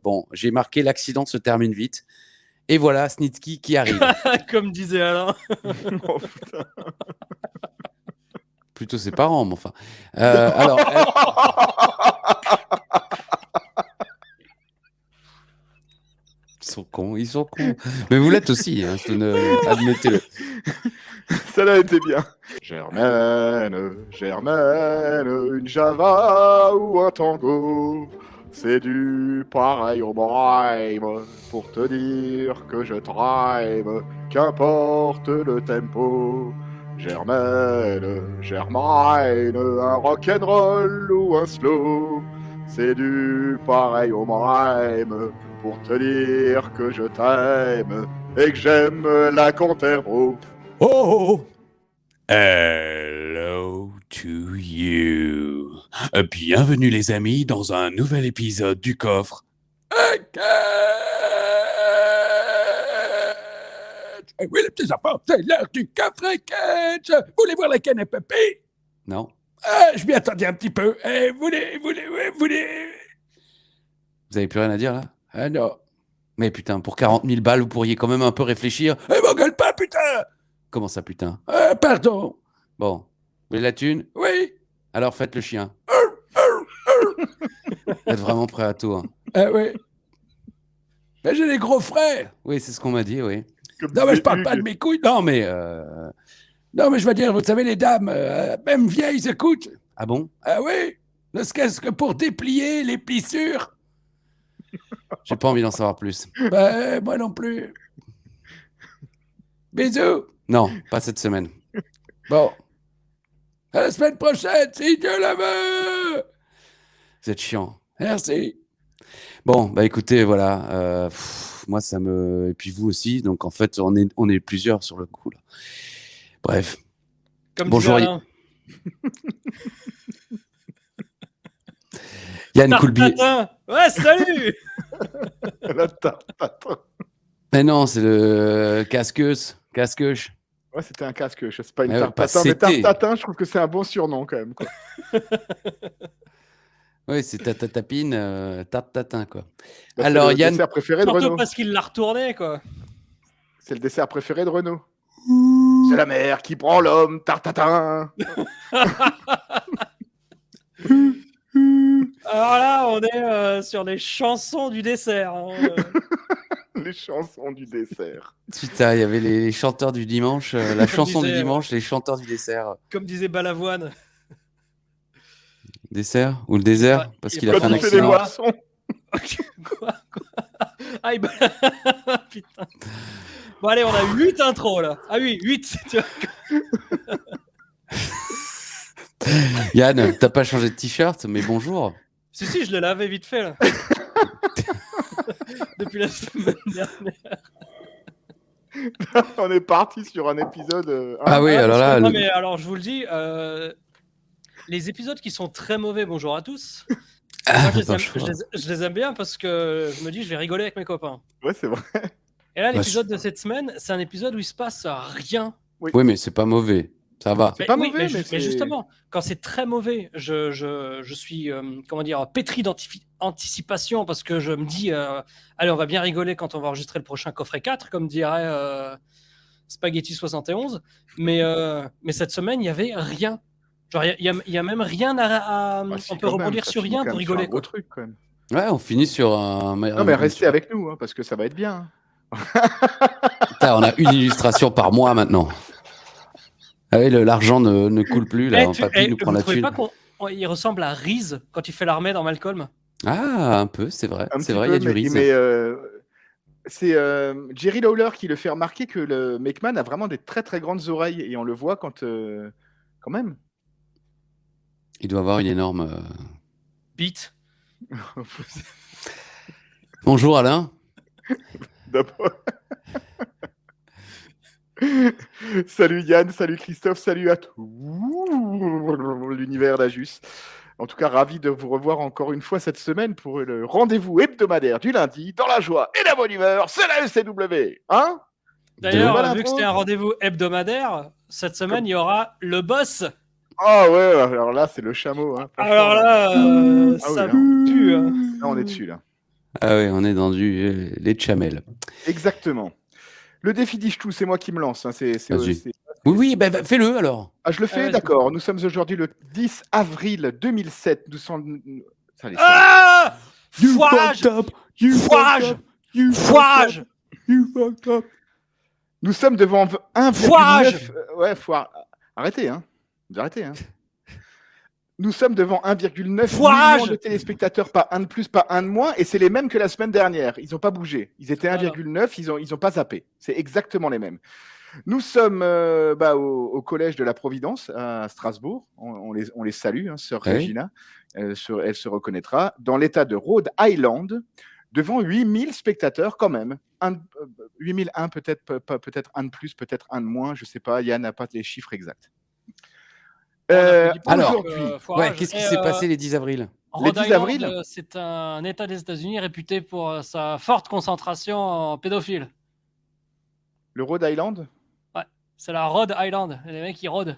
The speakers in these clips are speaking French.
Bon, j'ai marqué l'accident se termine vite. Et voilà Snitsky qui arrive. Comme disait Alain. Oh, putain. Plutôt ses parents, mais enfin. Alors. Ils sont cons. Mais vous l'êtes aussi, hein, admettez-le. Ça l'a été bien. Germaine, une Java ou un tango, c'est du pareil au même pour te dire que je t'aime, qu'importe le tempo. Germaine, un rock'n'roll ou un slow, c'est du pareil au même pour te dire que je t'aime et que j'aime la Conterbo. Oh! Hello to you. Bienvenue les amis dans un nouvel épisode du coffre. Oui les petits enfants, c'est l'heure du coffre catch. Vous voulez voir la canne à papy? Non. Je m'y attendais un petit peu. Vous avez plus rien à dire là? Ah non. Mais putain, pour 40 000 balles, vous pourriez quand même un peu réfléchir. M'engueule pas, putain! Comment ça, putain? Pardon. Bon. Vous voulez la thune? Oui. Alors faites le chien. Êtes vraiment prêt à tout, hein? Oui. Mais j'ai des gros frères. Oui, c'est ce qu'on m'a dit, oui. Non, mais je parle pas de mes couilles. Non, mais je veux dire, vous savez, les dames, même vieilles, écoutent. Ah bon? Ah oui. Ne serait-ce que pour déplier les plissures. J'ai pas envie d'en savoir plus. Moi non plus. Bisous. Non, pas cette semaine. Bon. À la semaine prochaine, si Dieu le veut. Vous êtes chiant. Merci. Bon, bah écoutez, voilà. Moi, ça me... Et puis vous aussi. Donc, en fait, on est plusieurs sur le coup, là. Bref. Comme bonjour. Alain. Yann Coulby. Ouais, salut. Mais non, c'est le casqueuse. Ouais, c'était un casque, c'est pas une mais tartatin. Mais tartatin, je trouve que c'est un bon surnom quand même, quoi. Oui, c'est tapine, tartatin, quoi. Bah, alors, c'est le Yann. dessert préféré de Surtout Renaud. parce qu'il l'a retourné, quoi. C'est le dessert préféré de Renaud. C'est la mère qui prend l'homme, tartatin. Alors là, on est sur les chansons du dessert. Hein. Les chansons du dessert. Putain, il y avait les chanteurs du dimanche, la chanson du dimanche, les chanteurs du dessert. Comme disait Balavoine. Dessert ou le désert? Parce qu'il a fait un Quand il fait des accident. boissons. Quoi Ah, putain. Bon, allez, on a 8 intros là. Ah oui, 8. Tu vois. Yann, t'as pas changé de t-shirt, mais bonjour. Si, je l'ai lavé vite fait là. Depuis la semaine dernière. On est parti sur un épisode. Ah oui, alors là. Non, mais alors, je vous le dis, les épisodes qui sont très mauvais, bonjour à tous. Moi, je les aime bien parce que je me dis, je vais rigoler avec mes copains. Ouais, c'est vrai. Et là, l'épisode de cette semaine, c'est un épisode où il se passe rien. Oui, mais c'est pas mauvais. Ça va. C'est pas mauvais, mais justement, quand c'est très mauvais, je suis, comment dire, pétri d'anticipation parce que je me dis, allez, on va bien rigoler quand on va enregistrer le prochain coffret 4, comme dirait Spaghetti 71. Mais cette semaine, il n'y avait rien. Genre, il y a même rien à on peut rebondir sur rien pour rigoler. C'est un gros truc, quand même. Ouais, on finit sur un... Non, mais restez avec nous, hein, parce que ça va être bien. Putain, on a une illustration par mois maintenant. Ah oui, l'argent ne coule plus, là. Papy nous prend la thune. Vous trouvez pas qu'il ressemble à Reese quand il fait l'armée dans Malcolm? Ah, un peu, c'est vrai. C'est vrai, il y a du Reese. Mais c'est Jerry Lawler qui le fait remarquer que le Meckman a vraiment des très très grandes oreilles, et on le voit quand même. Il doit avoir une énorme... Bite. Bonjour Alain. D'abord. Salut Yann, salut Christophe, salut à tout l'univers d'Ajus. En tout cas, ravi de vous revoir encore une fois cette semaine pour le rendez-vous hebdomadaire du lundi, dans la joie et la bonne humeur, c'est la ECW, hein? D'ailleurs, vu que c'était un rendez-vous hebdomadaire, cette semaine, il y aura le boss. Ah ouais, alors là, c'est le chameau. Hein. Alors là, ça pue. Là, on est dessus, là. Ah oui, on est dans les chamels. Exactement. Le défi d'Ichtou, c'est moi qui me lance. Hein. Oui, fais-le alors. Ah, je le fais, d'accord. Nous sommes aujourd'hui le 10 avril 2007. Nous sommes... Foirage. Foirage. Nous sommes devant 1,9... Ouais, Arrêtez, hein. Vous arrêtez, hein. Nous sommes devant 1,9 million de téléspectateurs, pas un de plus, pas un de moins, et c'est les mêmes que la semaine dernière. Ils n'ont pas bougé. Ils étaient 1,9, ils ont pas zappé. C'est exactement les mêmes. Nous sommes au collège de la Providence à Strasbourg. On les salue, hein, sœur Regina. Elle se reconnaîtra. Dans l'état de Rhode Island, devant 8000 spectateurs quand même. 8001 peut-être un de plus, peut-être un de moins. Je ne sais pas. Yann n'a pas les chiffres exacts. Alors, qu'est-ce qui s'est passé les 10 avril? Les 10 avril, c'est un État des États-Unis réputé pour sa forte concentration en pédophiles. Le Rhode Island? Ouais, c'est la Rhode Island. Les mecs, ils rôdent.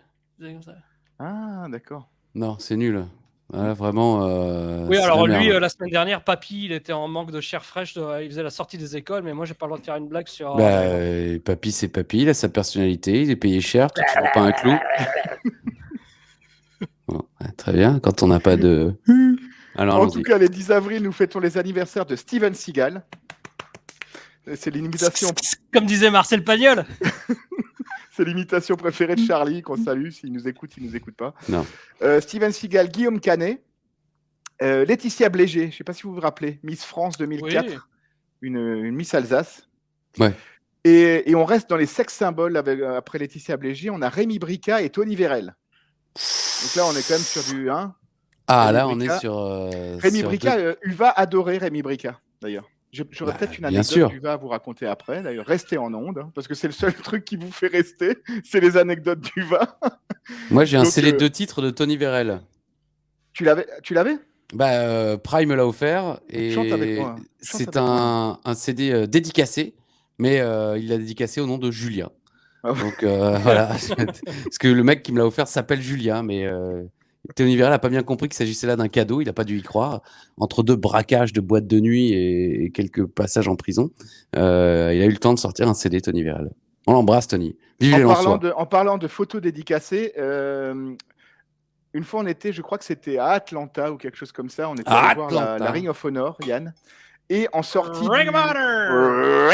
Ah, d'accord. Non, c'est nul. Ouais, vraiment. Oui, alors lui, la semaine dernière, Papy, il était en manque de chair fraîche. Il faisait la sortie des écoles, mais moi, j'ai pas le droit de faire une blague sur. Papy, c'est Papy, il a sa personnalité, il est payé cher, toi, tu vends pas un clou. Bon, très bien, quand on n'a pas de. Alors, en tout cas, les 10 avril, nous fêtons les anniversaires de Steven Seagal. C'est l'imitation. Comme disait Marcel Pagnol. C'est l'imitation préférée de Charlie, qu'on salue. S'il nous écoute, s'il nous écoute pas. Non. Steven Seagal, Guillaume Canet, Laetitia Blégé, je ne sais pas si vous vous rappelez, Miss France 2004, oui. une Miss Alsace. Ouais. Et on reste dans les sex symboles après Laetitia Blégé. On a Rémi Brica et Tony Vérel. Donc là, on est quand même sur du 1. Ah, là, on est sur. Rémi Brica, Uva adorait Rémi Brica, d'ailleurs. J'aurais peut-être une anecdote d'Uva à vous raconter après. D'ailleurs, restez en onde, hein, parce que c'est le seul truc qui vous fait rester, c'est les anecdotes d'Uva. Moi, j'ai un CD de 2 titres de Tony Vérel. Tu l'avais Prime me l'a offert et chante avec moi. C'est un CD dédicacé, mais il l'a dédicacé au nom de Julia. Ah ouais. Donc voilà, parce que le mec qui me l'a offert s'appelle Julia, mais Tony Vérel n'a pas bien compris qu'il s'agissait là d'un cadeau, il n'a pas dû y croire. Entre 2 braquages de boîtes de nuit et quelques passages en prison, il a eu le temps de sortir un CD, Tony Vérel. On l'embrasse, Tony. Vive les Lensois. En parlant de photos dédicacées, une fois on était, je crois que c'était à Atlanta ou quelque chose comme ça, on était allé voir la Ring of Honor, Yann. Et en sortie Ring of Honor.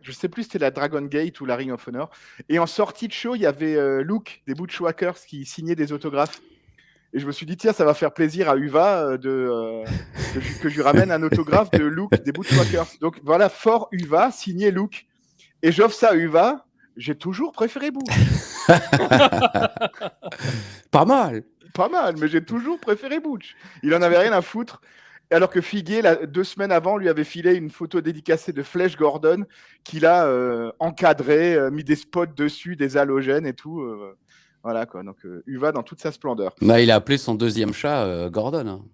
Je sais plus si c'était la Dragon Gate ou la Ring of Honor. Et en sortie de show, il y avait Luke des Bushwhackers qui signait des autographes. Et je me suis dit, tiens, ça va faire plaisir à Uva que je lui ramène un autographe de Luke des Bushwhackers. Donc voilà, fort Uva, signé Luke. Et j'offre ça à Uva. J'ai toujours préféré Bush. Pas mal, mais j'ai toujours préféré Bush. Il en avait rien à foutre. Alors que Figuier, 2 semaines avant, lui avait filé une photo dédicacée de Flash Gordon qu'il a encadré, mis des spots dessus, des halogènes et tout. Voilà quoi. Donc Uva dans toute sa splendeur. Bah, il a appelé son 2e chat Gordon. Hein.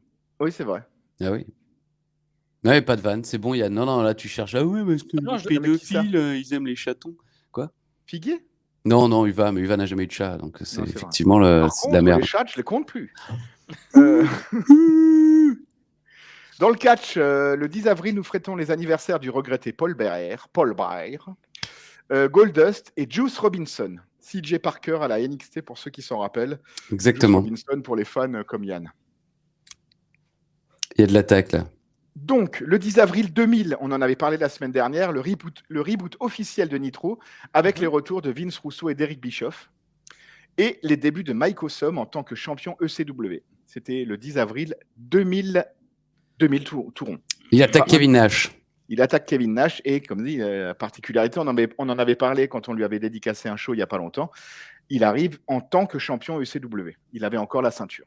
Oui, c'est vrai. Ah oui. Non, pas de vanne, c'est bon, Yann. Non, là, tu cherches. Ah oui, parce que les pédophiles, ils aiment les chatons. Quoi? Figuier? Non, Uva, mais Uva n'a jamais eu de chat, donc c'est effectivement c'est de la merde. Les chats, je les compte plus. Dans le catch, le 10 avril, nous fêtons les anniversaires du regretté Paul Bearer, Goldust et Juice Robinson. CJ Parker à la NXT pour ceux qui s'en rappellent. Exactement. Juice Robinson pour les fans comme Yann. Il y a de l'attaque là. Donc, le 10 avril 2000, on en avait parlé la semaine dernière, le reboot officiel de Nitro avec les retours de Vince Russo et d'Eric Bischoff et les débuts de Mike Awesome en tant que champion ECW. C'était le 10 avril 2000 tout rond. Il attaque Kevin Nash. Il attaque Kevin Nash et, comme dit, la particularité, on en avait parlé quand on lui avait dédicacé un show il n'y a pas longtemps, il arrive en tant que champion ECW. Il avait encore la ceinture.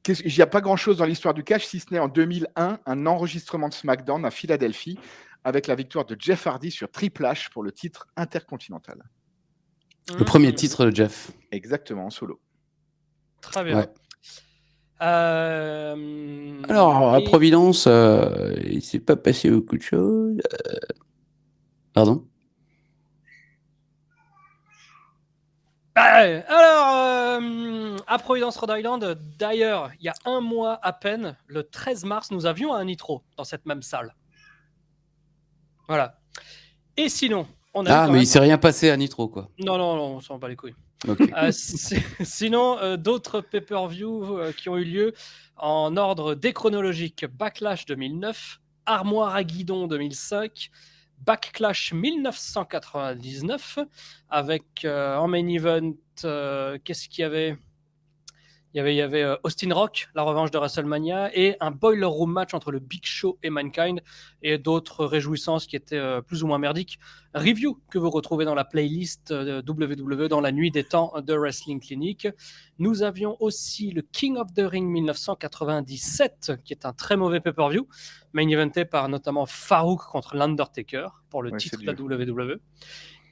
Il n'y a pas grand-chose dans l'histoire du catch, si ce n'est en 2001, un enregistrement de SmackDown à Philadelphie avec la victoire de Jeff Hardy sur Triple H pour le titre intercontinental. Le premier titre de Jeff. Exactement, en solo. Très bien. Ouais. Alors, à Providence, il ne s'est pas passé beaucoup de choses. Pardon? Alors, à Providence, Rhode Island, d'ailleurs, il y a un mois à peine, le 13 mars, nous avions un Nitro dans cette même salle. Voilà. Et sinon, on a eu quand mais même... il s'est rien passé à Nitro, quoi. Non, on s'en bat les couilles. Okay. Sinon, d'autres pay-per-view qui ont eu lieu en ordre déchronologique. Backlash 2009, Armoire à Guidon 2005, Backlash 1999, avec en main event, qu'est-ce qu'il y avait ? Il y avait Austin Rock, la revanche de WrestleMania, et un Boiler Room match entre le Big Show et Mankind, et d'autres réjouissances qui étaient plus ou moins merdiques. Review que vous retrouvez dans la playlist WWE dans la nuit des temps de Wrestling Clinic. Nous avions aussi le King of the Ring 1997, qui est un très mauvais pay-per-view, main eventé par notamment Farouk contre l'Undertaker pour le titre de la WWE.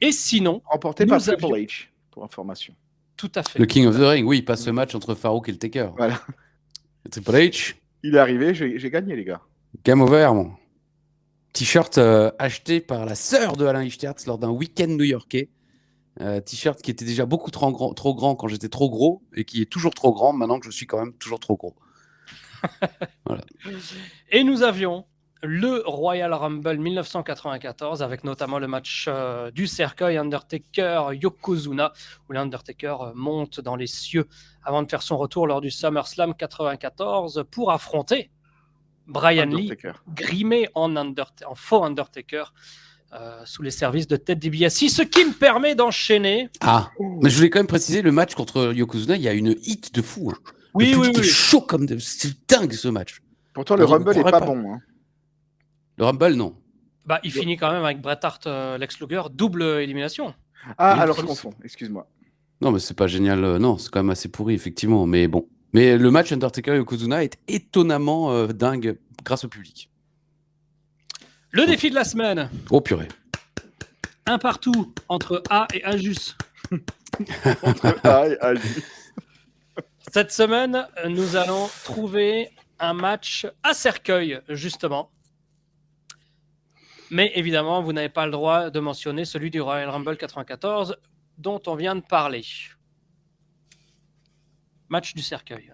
Et sinon, remporté par Triple H, pour information. Tout à fait. Le King of the Ring, oui, il passe ce match entre Farouk et le Taker. Voilà. Le Triple H. Il est arrivé, j'ai gagné, les gars. Game over, mon. T-shirt acheté par la sœur de Alain Ichtertz lors d'un week-end new-yorkais. T-shirt qui était déjà beaucoup trop grand quand j'étais trop gros et qui est toujours trop grand maintenant que je suis quand même toujours trop gros. Voilà. Et nous avions le Royal Rumble 1994 avec notamment le match du cercueil Undertaker-Yokozuna où l'Undertaker monte dans les cieux avant de faire son retour lors du SummerSlam 94 pour affronter Brian Lee, grimé en faux Undertaker sous les services de Ted DiBiase, ce qui me permet d'enchaîner. Mais je voulais quand même préciser, le match contre Yokozuna, il y a une hit de fou. Hein. Oui. Chaud comme c'est dingue ce match. Pourtant, le Rumble n'est pas bon. Hein. Le Rumble, non. Il finit quand même avec Bret Hart, Lex Luger, double élimination. Alors je confonds, excuse-moi. Non, mais c'est pas génial. Non, c'est quand même assez pourri, effectivement. Mais bon. Mais le match Undertaker-Yokozuna est étonnamment dingue grâce au public. Le défi de la semaine. Oh purée. Un partout entre A et Ajus. Entre A et Ajus. Cette semaine, nous allons trouver un match à cercueil, justement. Mais évidemment, vous n'avez pas le droit de mentionner celui du Royal Rumble 94 dont on vient de parler. Match du cercueil.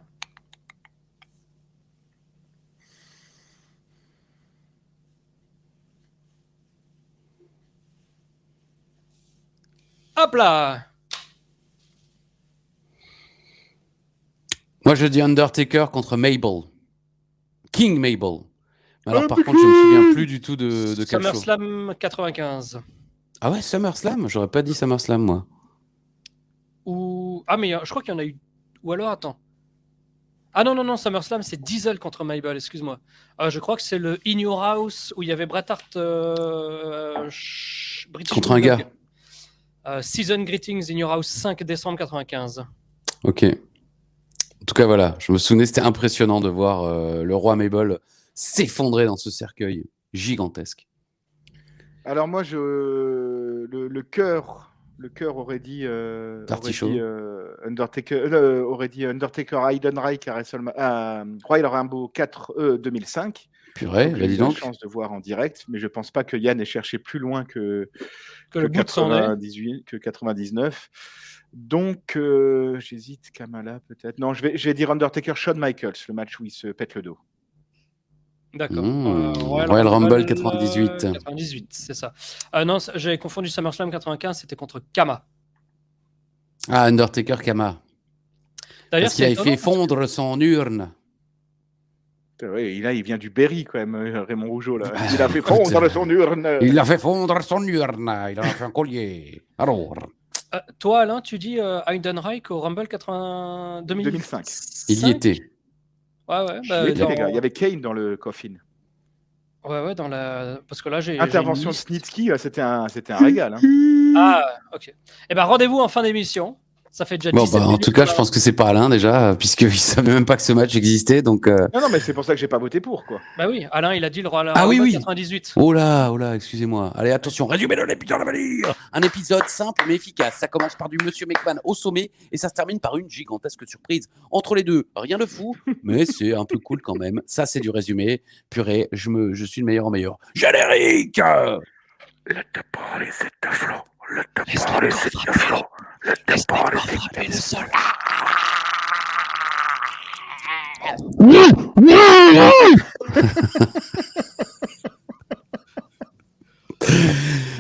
Hop là! Moi, je dis Undertaker contre Mabel. King Mabel. Alors, par contre, je me souviens plus du tout de quel show. SummerSlam 95. Ah ouais, SummerSlam? J'aurais pas dit SummerSlam, moi. Mais je crois qu'il y en a eu... Ou alors, attends. Ah non, SummerSlam, c'est Diesel contre Mabel, excuse-moi. Je crois que c'est le In Your House où il y avait Bret Hart... contre un gars. Season Greetings In Your House, 5 décembre 95. Ok. En tout cas, voilà. Je me souvenais, c'était impressionnant de voir le roi Mabel s'effondrer dans ce cercueil gigantesque. Alors moi, le cœur aurait dit Undertaker Heidenreich à Royal Rumble 4 2005. Purée, j'ai eu donc. la chance de voir en direct, mais je pense pas que Yann ait cherché plus loin que le bout de son nez. que 99. Donc j'hésite, Kamala peut-être. Non, je vais dire Undertaker Shawn Michaels, le match où il se pète le dos. D'accord. Royal Rumble 98. 98, c'est ça. Non, j'avais confondu SummerSlam 95, c'était contre Kama. Ah, Undertaker Kama. D'ailleurs, parce qu'il a fait fondre son urne. Oui, là, il vient du Berry, quand même, Raymond Rougeau. Là. Il a fait fondre son urne. Il a fait fondre son urne. Il en a fait un collier. Alors. Toi, Alain, tu dis Heidenreich au Rumble 2005. Il y était. Ouais. Les gars. Il y avait Kane dans le coffin. Ouais, parce que là, j'ai... Intervention de Snitsky, c'était un régal. Hein. Ah, ok. Eh ben, rendez-vous en fin d'émission. Ça fait déjà 17 minutes. En tout cas, je pense que c'est pas Alain déjà, puisqu'il savait même pas que ce match existait. Donc, Non, mais c'est pour ça que j'ai pas voté pour, quoi. Bah oui, Alain, il a dit le Royal Rumble 98. Oh là, excusez-moi. Allez, attention, résumé de l'épisode à venir. Un épisode simple mais efficace. Ça commence par du Monsieur McMahon au sommet et ça se termine par une gigantesque surprise. Entre les deux, rien de fou, mais c'est un peu cool quand même. Ça, c'est du résumé. Purée, je suis le meilleur en meilleur. Générique. Le parler, c'est un flot. Le parler, c'est un flot. Laisse-moi frapper le sol.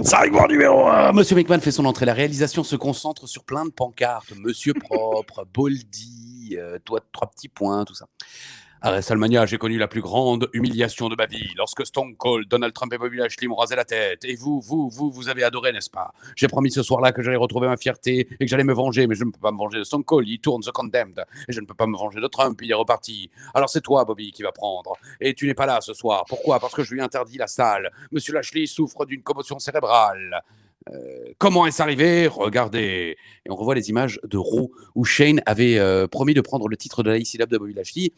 Segment numéro 1. Monsieur McMahon fait son entrée. La réalisation se concentre sur plein de pancartes. Monsieur propre, Boldy, toi, 3 petits points, tout ça. À WrestleMania, j'ai connu la plus grande humiliation de ma vie lorsque Stone Cold, Donald Trump et Bobby Lashley m'ont rasé la tête. Et vous avez adoré, n'est-ce pas? J'ai promis ce soir-là que j'allais retrouver ma fierté et que j'allais me venger, mais je ne peux pas me venger de Stone Cold, il tourne The Condemned. Et je ne peux pas me venger de Trump, il est reparti. Alors c'est toi, Bobby, qui va prendre. Et tu n'es pas là ce soir. Pourquoi? Parce que je lui interdis la salle. Monsieur Lashley souffre d'une commotion cérébrale. Comment est-ce arrivé? Regardez. Et on revoit les images de Raw où Shane avait promis de prendre le titre de la IC de Bobby Lashley.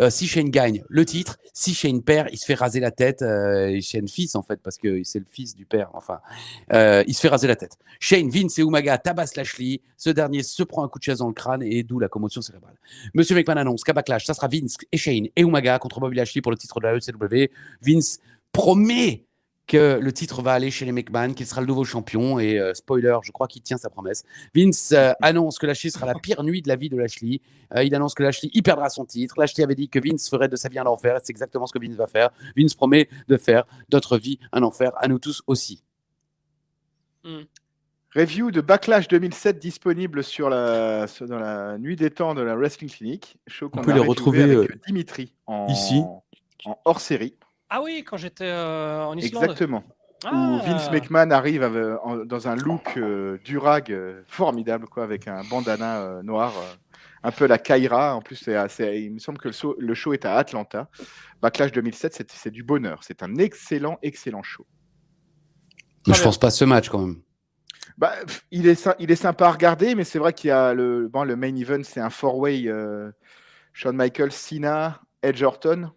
Si Shane gagne le titre, si Shane perd, il se fait raser la tête. Et Shane fils, en fait, parce que c'est le fils du père. Enfin, il se fait raser la tête. Shane, Vince et Umaga tabassent Lashley. Ce dernier se prend un coup de chaise dans le crâne et d'où la commotion cérébrale. Monsieur McMahon annonce qu'à Backlash, ça sera Vince et Shane et Umaga contre Bobby Lashley pour le titre de la ECW. Vince promet que le titre va aller chez les McMahon, qu'il sera le nouveau champion. Et spoiler, je crois qu'il tient sa promesse. Vince annonce que Lashley sera la pire nuit de la vie de Lashley. Il annonce que Lashley perdra son titre. Lashley avait dit que Vince ferait de sa vie un enfer. C'est exactement ce que Vince va faire. Vince promet de faire d'autres vies un enfer, à nous tous aussi. Review de Backlash 2007 disponible dans la nuit des temps de la Wrestling Clinic. Show qu'on a retrouvé avec Dimitri ici en hors-série. Ah oui, quand j'étais en Islande. Exactement. Où Vince McMahon arrive dans un look durag formidable, quoi, avec un bandana noir, un peu la Kaira. En plus, il me semble que le show est à Atlanta. Backlash 2007, c'est du bonheur. C'est un excellent show. Je pense pas à ce match quand même. Bah, il est sympa à regarder, mais c'est vrai qu'il y a le main event, c'est un four-way Shawn Michaels, Cena, Edge Orton.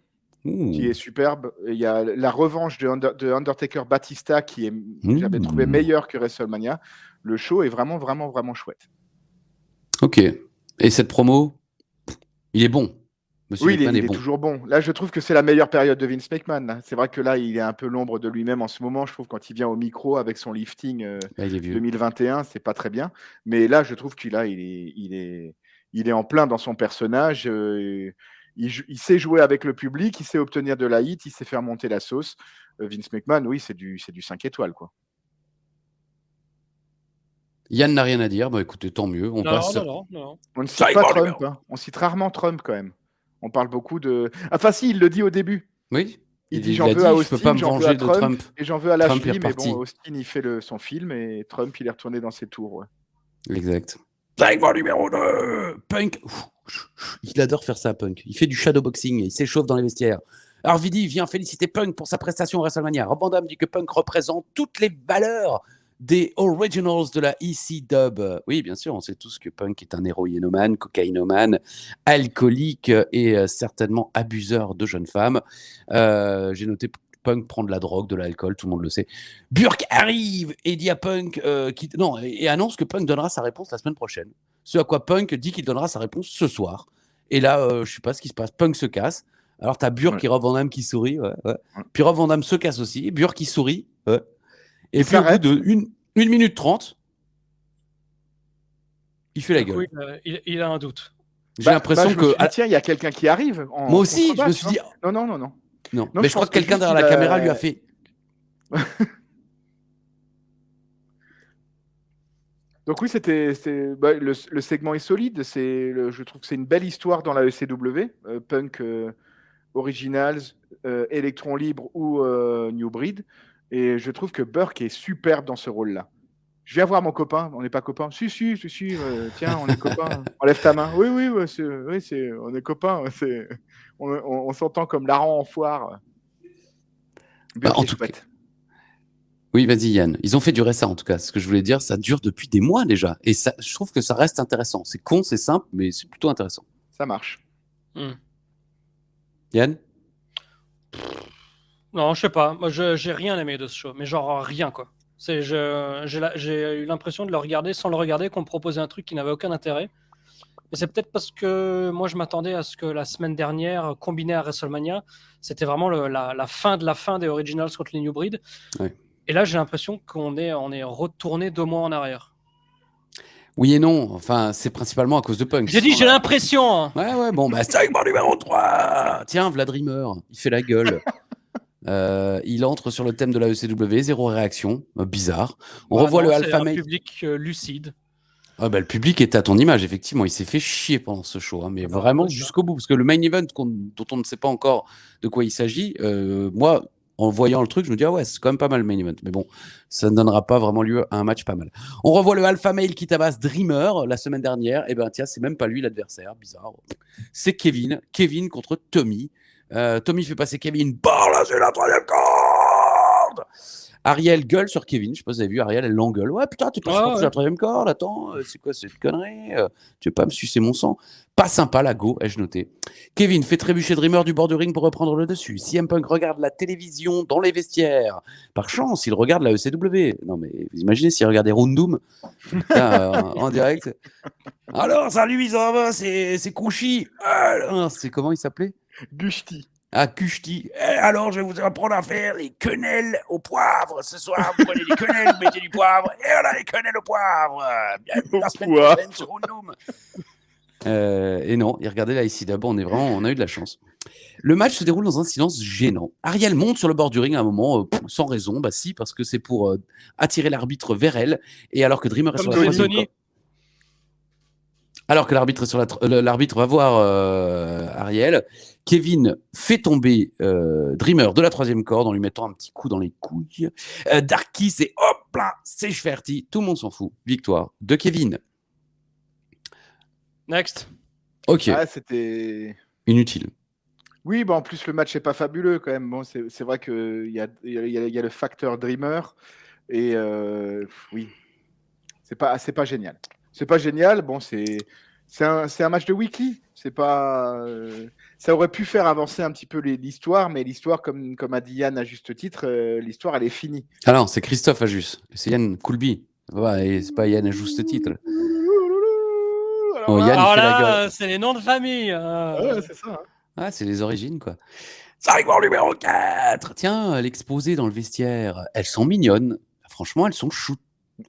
Qui est superbe. Il y a la revanche de Undertaker Batista qui est, j'avais trouvé meilleur que WrestleMania. Le show est vraiment, vraiment, vraiment chouette. Ok. Et cette promo, il est bon. Monsieur McMahon il est toujours bon. Là, je trouve que c'est la meilleure période de Vince McMahon. Là. C'est vrai que là, il est un peu l'ombre de lui-même en ce moment. Je trouve quand il vient au micro avec son lifting 2021, c'est pas très bien. Mais là, je trouve qu'il est en plein dans son personnage. Il sait jouer avec le public, il sait obtenir de la hit, il sait faire monter la sauce. Vince McMahon, oui, c'est du 5 étoiles, quoi. Yann n'a rien à dire. Bah écoutez, tant mieux. On passe. Non. On ne cite pas Trump. Hein. On cite rarement Trump, quand même. On parle beaucoup de... Enfin, si, il le dit au début. Oui. Il dit j'en veux à Austin, je peux pas me venger de Trump. Et j'en veux à Lashley, mais bon, Austin, il fait son film et Trump, il est retourné dans ses tours. Ouais. Exact. Segment numéro 2. Punk. Il adore faire ça, Punk. Il fait du shadowboxing, il s'échauffe dans les vestiaires. Alors Vidi vient féliciter Punk pour sa prestation à WrestleMania. Rob Van Dam dit que Punk représente toutes les valeurs des originals de la EC-Dub. Oui, bien sûr, on sait tous que Punk est un héroïnomane, cocaïnomane, alcoolique et certainement abuseur de jeunes femmes. J'ai noté Punk prend de la drogue, de l'alcool, tout le monde le sait. Burke arrive et dit à Punk et annonce que Punk donnera sa réponse la semaine prochaine. Ce à quoi Punk dit qu'il donnera sa réponse ce soir. Et là, je sais pas ce qui se passe. Punk se casse. Alors t'as Burke et Rob Van Dam qui sourit. Ouais. Puis Rob Van Dam se casse aussi. Burke qui sourit. Ouais. Et puis au bout de 1 minute 30, il fait la gueule. Il a un doute. J'ai l'impression que... Tiens, il y a quelqu'un qui arrive. Moi aussi, je me suis dit... Non, mais je crois que quelqu'un derrière la caméra lui a fait... Donc oui, le segment est solide. Je trouve que c'est une belle histoire dans la ECW. Punk Originals, Electron Libre ou New Breed. Et je trouve que Burke est superbe dans ce rôle-là. Je viens voir mon copain. On n'est pas copains? Si. Tiens, on est copains. Enlève ta main. Oui, on est copains. On s'entend comme Laurent en foire. En tout cas. Oui, vas-y Yann. Ils ont fait durer ça en tout cas. Ce que je voulais dire, ça dure depuis des mois déjà. Et ça, je trouve que ça reste intéressant. C'est con, c'est simple, mais c'est plutôt intéressant. Ça marche. Yann? Non, je sais pas. Moi, j'ai rien aimé de ce show. Mais genre rien, quoi. J'ai eu l'impression de le regarder sans le regarder, qu'on me proposait un truc qui n'avait aucun intérêt. Mais c'est peut-être parce que moi, je m'attendais à ce que la semaine dernière, combiné à WrestleMania, c'était vraiment la fin de la fin des Originals contre les New Breed. Ouais. Et là, j'ai l'impression qu'on est retourné 2 mois en arrière. Oui et non. Enfin, c'est principalement à cause de Punk. J'ai dit, j'ai l'impression. Hein. Ouais, bon, segment numéro 3. Tiens, Vladimir, il fait la gueule. Il entre sur le thème de la ECW, zéro réaction. Bizarre. On revoit le Alpha Male. Un public lucide. Ah bah, le public est à ton image, effectivement. Il s'est fait chier pendant ce show, hein, mais vraiment jusqu'au bout. Parce que le main event, dont on ne sait pas encore de quoi il s'agit, moi, en voyant le truc, je me dis, ah ouais, c'est quand même pas mal le main event. Mais bon, ça ne donnera pas vraiment lieu à un match pas mal. On revoit le Alpha Male qui tabasse Dreamer la semaine dernière. Et ben tiens, c'est même pas lui l'adversaire, bizarre. C'est Kevin. Kevin contre Tommy. Tommy fait passer Kevin. Bon, là, c'est la troisième corde. Ariel gueule sur Kevin. Je sais pas si vous avez vu, Ariel, elle l'engueule. Ouais, putain, t'es pas sur la troisième corde. Attends, c'est quoi cette connerie? Tu veux pas me sucer mon sang? Pas sympa, la go, ai-je noté. Kevin fait trébucher Dreamer du bord du ring pour reprendre le dessus. CM Punk regarde la télévision dans les vestiaires. Par chance, il regarde la ECW. Non, mais vous imaginez s'il regardait Roundoom en direct. Alors, salut, ça va, c'est Kouchi. C'est comment il s'appelait? Gushti. Ah, Kushti. Alors, je vais vous apprendre à faire les quenelles au poivre. Ce soir, vous prenez des quenelles, vous mettez du poivre. Et voilà, les quenelles au poivre. Bienvenue la semaine prochaine sur Roundoom. Et non, il regardait la ICW. On a eu de la chance. Le match se déroule dans un silence gênant. Ariel monte sur le bord du ring à un moment, sans raison. Bah si, parce que c'est pour attirer l'arbitre vers elle. Et alors que Dreamer est sur la troisième corde. Alors que l'arbitre va voir Ariel, Kevin fait tomber Dreamer de la troisième corde en lui mettant un petit coup dans les couilles. Darky, c'est hop là, c'est Schwerty. Tout le monde s'en fout. Victoire de Kevin. Next. Ok. Ah, c'était inutile. Oui, bah en plus le match n'est pas fabuleux quand même. Bon, c'est vrai qu'il y a le facteur Dreamer et oui, c'est pas génial. C'est pas génial. Bon, c'est un match de weekly. C'est pas. Ça aurait pu faire avancer un petit peu l'histoire, mais l'histoire, comme a dit Yann à juste titre, l'histoire elle est finie. Ah non, c'est Christophe à juste. C'est Yann Coulby. Ouais, c'est pas Yann à juste titre. Alors Yann, là, c'est les noms de famille. Ouais, c'est ça. Hein. Ah, c'est les origines, quoi. Segment numéro 4. Tiens, l'exposé dans le vestiaire. Elles sont mignonnes. Franchement, elles sont chouettes.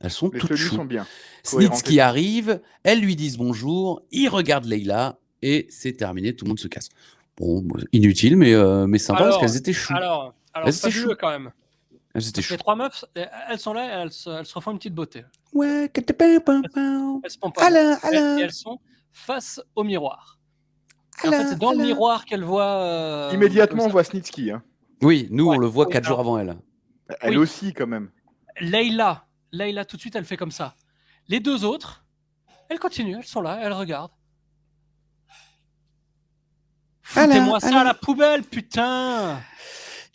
Elles sont toutes chouettes. Sont bien. Snitsky arrive, elles lui disent bonjour, il regarde Leila et c'est terminé, tout le monde se casse. Bon, inutile, mais sympa parce qu'elles étaient chouettes. Alors c'est fabuleux quand même. Elles étaient chouettes. Les trois meufs, elles sont là, elles se refont une petite beauté. Ouais, elles se pompent pas. Et elles sont face au miroir. En fait, c'est dans le miroir qu'elles voient. Immédiatement, on voit Snitsky. Hein. Oui, nous, on le voit 4 jours avant elle. Elle aussi, quand même. Leila, tout de suite, elle fait comme ça. Les deux autres, elles continuent, elles sont là, elles regardent. Foutez-moi ça à la poubelle, putain!